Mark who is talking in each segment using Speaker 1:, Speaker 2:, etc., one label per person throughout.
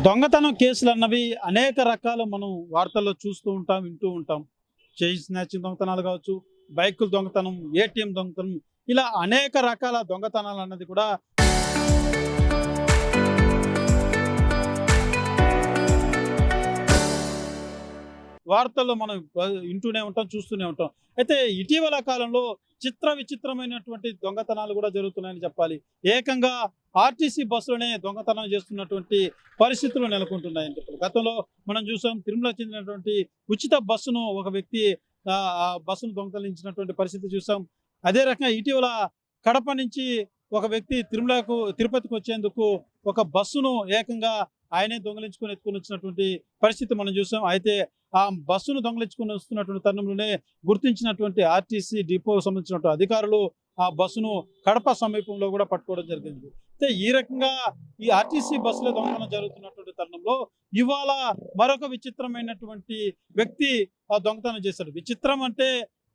Speaker 1: దొంగతనం కేసులు అన్నవి అనేక రకాలు మనం వార్తల్లో చూస్తూ ఉంటాం, వింటూ ఉంటాం. చైన్ స్నాచింగ్ దొంగతనాలు కావచ్చు, బైకులు దొంగతనం, ఏటీఎం దొంగతనం, ఇలా అనేక రకాల దొంగతనాలు అన్నది కూడా వార్తల్లో మనం వింటూనే ఉంటాం, చూస్తూనే ఉంటాం. అయితే ఇటీవల కాలంలో చిత్ర విచిత్రమైనటువంటి దొంగతనాలు కూడా జరుగుతున్నాయని చెప్పాలి. ఏకంగా ఆర్టీసీ బస్సులోనే దొంగతనం చేస్తున్నటువంటి పరిస్థితులు నెలకొంటున్నాయని చెప్పాలి. గతంలో మనం చూసాం, తిరుమలకు చెందినటువంటి ఉచిత బస్సును ఒక వ్యక్తి ఆ బస్సును దొంగతలించినటువంటి పరిస్థితి చూసాం. అదే రకంగా ఇటీవల కడప నుంచి ఒక వ్యక్తి తిరుపతికి వచ్చేందుకు ఒక బస్సును ఏకంగా ఆయనే దొంగలించుకొని ఎత్తుకొని వచ్చినటువంటి పరిస్థితి మనం చూసాం. అయితే ఆ బస్సును దొంగలించుకొని వస్తున్నటువంటి తరుణంలోనే గుర్తించినటువంటి ఆర్టీసీ డిపోకు సంబంధించినటువంటి అధికారులు ఆ బస్సును కడప సమీపంలో కూడా పట్టుకోవడం జరిగింది. అయితే ఈ రకంగా ఈ ఆర్టీసీ బస్సులో దొంగతనం జరుగుతున్నటువంటి తరుణంలో ఇవాళ మరొక విచిత్రమైనటువంటి వ్యక్తి ఆ దొంగతనం చేశాడు. విచిత్రం అంటే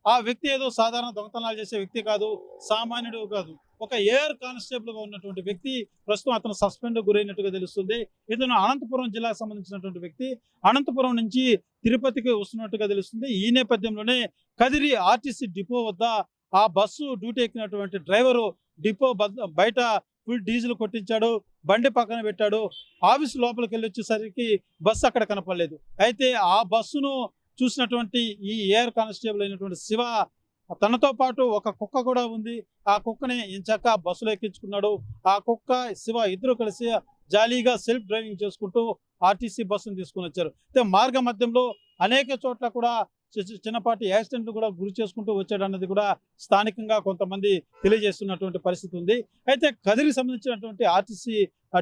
Speaker 1: ఆ వ్యక్తి ఏదో సాధారణ దొంగతనాలు చేసే వ్యక్తి కాదు, సామాన్యుడు కాదు. ఒక ఎయిర్ కానిస్టేబుల్ గా ఉన్నటువంటి వ్యక్తి. ప్రస్తుతం అతను సస్పెండ్ గురైనట్టుగా తెలుస్తుంది. ఇతను అనంతపురం జిల్లాకు సంబంధించినటువంటి వ్యక్తి. అనంతపురం నుంచి తిరుపతికి వస్తున్నట్టుగా తెలుస్తుంది. ఈ నేపథ్యంలోనే కదిరి ఆర్టీసీ డిపో వద్ద ఆ బస్సు డ్యూటీ ఎక్కినటువంటి డ్రైవరు డిపో బయట ఫుల్ డీజిల్ కొట్టించాడు, బండి పక్కన పెట్టాడు. ఆఫీసు లోపలికి వెళ్ళి వచ్చేసరికి బస్సు అక్కడ కనపడలేదు. అయితే ఆ బస్సును చూసినటువంటి ఈ ఎయిర్ కానిస్టేబుల్ అయినటువంటి శివ, తనతో పాటు ఒక కుక్క కూడా ఉంది. ఆ కుక్కని ఇంచక్క బస్సులో ఎక్కించుకున్నాడు. ఆ కుక్క, శివ ఇద్దరు కలిసి జాలీగా సెల్ఫ్ డ్రైవింగ్ చేసుకుంటూ ఆర్టీసీ బస్సును తీసుకుని వచ్చారు. అయితే మార్గ మధ్యంలో అనేక చోట్ల కూడా చిన్నపాటి యాక్సిడెంట్లు కూడా గురి చేసుకుంటూ వచ్చాడన్నది కూడా స్థానికంగా కొంతమంది తెలియజేస్తున్నటువంటి పరిస్థితి ఉంది. అయితే కదిరికి సంబంధించినటువంటి ఆర్టీసీ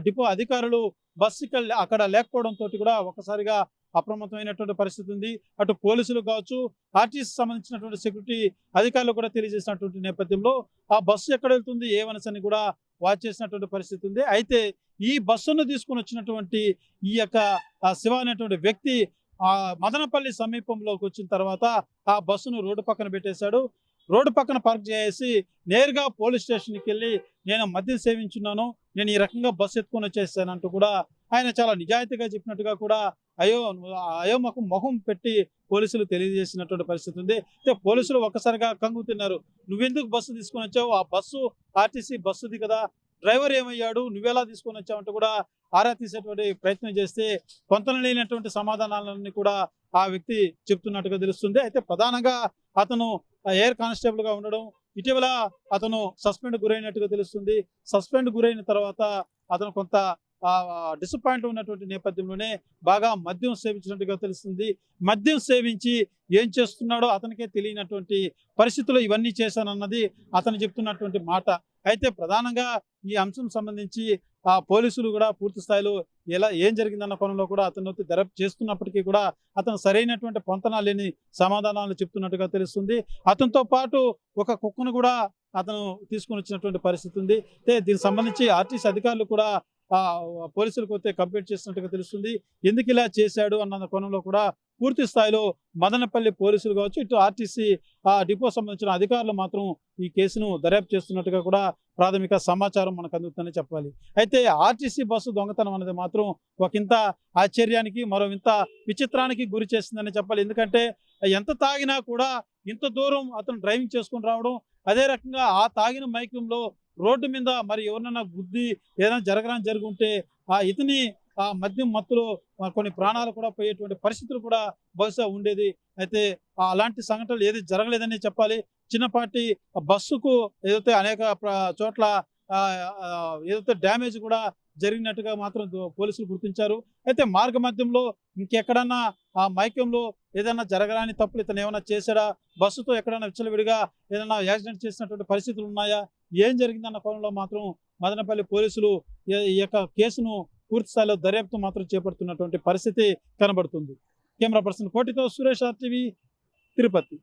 Speaker 1: డిపో అధికారులు బస్సు అక్కడ లేకపోవడంతో కూడా ఒకసారిగా అప్రమత్తమైనటువంటి పరిస్థితి ఉంది. అటు పోలీసులు కావచ్చు, ఆర్టీసీ సంబంధించినటువంటి సెక్యూరిటీ అధికారులు కూడా తెలియజేసినటువంటి నేపథ్యంలో ఆ బస్సు ఎక్కడ వెళ్తుంది, ఏమనసని కూడా వాచ్ చేసినటువంటి పరిస్థితి ఉంది. అయితే ఈ బస్సును తీసుకుని వచ్చినటువంటి ఈ యొక్క శివ అనేటువంటి వ్యక్తి మదనపల్లి సమీపంలోకి వచ్చిన తర్వాత ఆ బస్సును రోడ్డు పక్కన పెట్టేశాడు. రోడ్డు పక్కన పార్క్ చేసి నేరుగా పోలీస్ స్టేషన్కి వెళ్ళి, నేను మద్యం సేవించున్నాను, నేను ఈ రకంగా బస్సు ఎత్తుకొని వచ్చేసానంటూ కూడా ఆయన చాలా నిజాయితీగా చెప్పినట్టుగా కూడా అయోమకు మొహం పెట్టి పోలీసులు తెలియజేసినటువంటి పరిస్థితి ఉంది. అయితే పోలీసులు ఒక్కసారిగా కంగు తిన్నారు. నువ్వెందుకు బస్సు తీసుకొని వచ్చావు, ఆ బస్సు ఆర్టీసీ బస్సుది కదా, డ్రైవర్ ఏమయ్యాడు, నువ్వెలా తీసుకొని వచ్చావంటూ కూడా ఆరా తీసేటువంటి ప్రయత్నం చేస్తే పొంతనలేనటువంటి సమాధానాలన్నీ కూడా ఆ వ్యక్తి చెప్తున్నట్టుగా తెలుస్తుంది. అయితే ప్రధానంగా అతను ఎయిర్ కానిస్టేబుల్ గా ఉండడం, ఇటీవల అతను సస్పెండ్ గురైనట్టుగా తెలుస్తుంది. సస్పెండ్ గురైన తర్వాత అతను కొంత డిసప్పాయింట్ ఉన్నటువంటి నేపథ్యంలోనే బాగా మద్యం సేవించినట్టుగా తెలుస్తుంది. మద్యం సేవించి ఏం చేస్తున్నాడో అతనికే తెలియనటువంటి పరిస్థితుల్లో ఇవన్నీ చేశానన్నది అతను చెప్తున్నటువంటి మాట. అయితే ప్రధానంగా ఈ అంశం సంబంధించి పోలీసులు కూడా పూర్తి స్థాయిలో ఏం జరిగిందన్న కోణంలో కూడా అతను దర్యాప్తు చేస్తున్నప్పటికీ కూడా అతను సరైనటువంటి పొంతన లేని సమాధానాలు చెప్తున్నట్టుగా తెలుస్తుంది. అతనితో పాటు ఒక కుక్కను కూడా అతను తీసుకొని వచ్చినటువంటి పరిస్థితి ఉంది. అయితే దీనికి సంబంధించి ఆర్టీసీ అధికారులు కూడా పోలీసులకు వస్తే కంప్లైంట్ చేసినట్టుగా తెలుస్తుంది. ఎందుకు ఇలా చేశాడు అన్న కోణంలో కూడా పూర్తి స్థాయిలో మదనపల్లి పోలీసులు కావచ్చు, ఇటు ఆర్టీసీ డిపో సంబంధించిన అధికారులు మాత్రం ఈ కేసును దర్యాప్తు చేస్తున్నట్టుగా కూడా ప్రాథమిక సమాచారం మనకు అందుతుందని చెప్పాలి. అయితే ఆర్టీసీ బస్సు దొంగతనం అనేది మాత్రం ఒకంత ఆశ్చర్యానికి, మరో ఇంత విచిత్రానికి గురి చేస్తుందని చెప్పాలి. ఎందుకంటే ఎంత తాగినా కూడా ఇంత దూరం అతను డ్రైవింగ్ చేసుకొని రావడం, అదే రకంగా ఆ తాగిన మైకంలో రోడ్డు మీద మరి ఎవరినైనా గుద్ది ఏదైనా జరుగుంటే ఇతని మద్యం మత్తులో కొన్ని ప్రాణాలు కూడా పోయేటువంటి పరిస్థితులు కూడా బహుశా ఉండేది. అయితే అలాంటి సంఘటనలు ఏది జరగలేదని చెప్పాలి. చిన్నపాటి బస్సుకు ఏదైతే అనేక చోట్ల ఏదైతే డ్యామేజ్ కూడా జరిగినట్టుగా మాత్రం పోలీసులు గుర్తించారు. అయితే మార్గ మధ్యంలో ఇంకెక్కడన్నా ఆ మైకంలో ఏదైనా జరగరాని తప్పులు ఇతను ఏమైనా చేశాడా, బస్సుతో ఎక్కడైనా విచ్చలవిడిగా ఏదైనా యాక్సిడెంట్ చేసినటువంటి పరిస్థితులు ఉన్నాయా, ఏం జరిగిందన్న కోణంలో మాత్రం మదనపల్లి పోలీసులు ఈ యొక్క కేసును పూర్తి స్థాయిలో దర్యాప్తు మాత్రం చేపడుతున్నటువంటి పరిస్థితి కనబడుతుంది. కెమెరా పర్సన్ కోటితో సురేష్, RTV, తిరుపతి.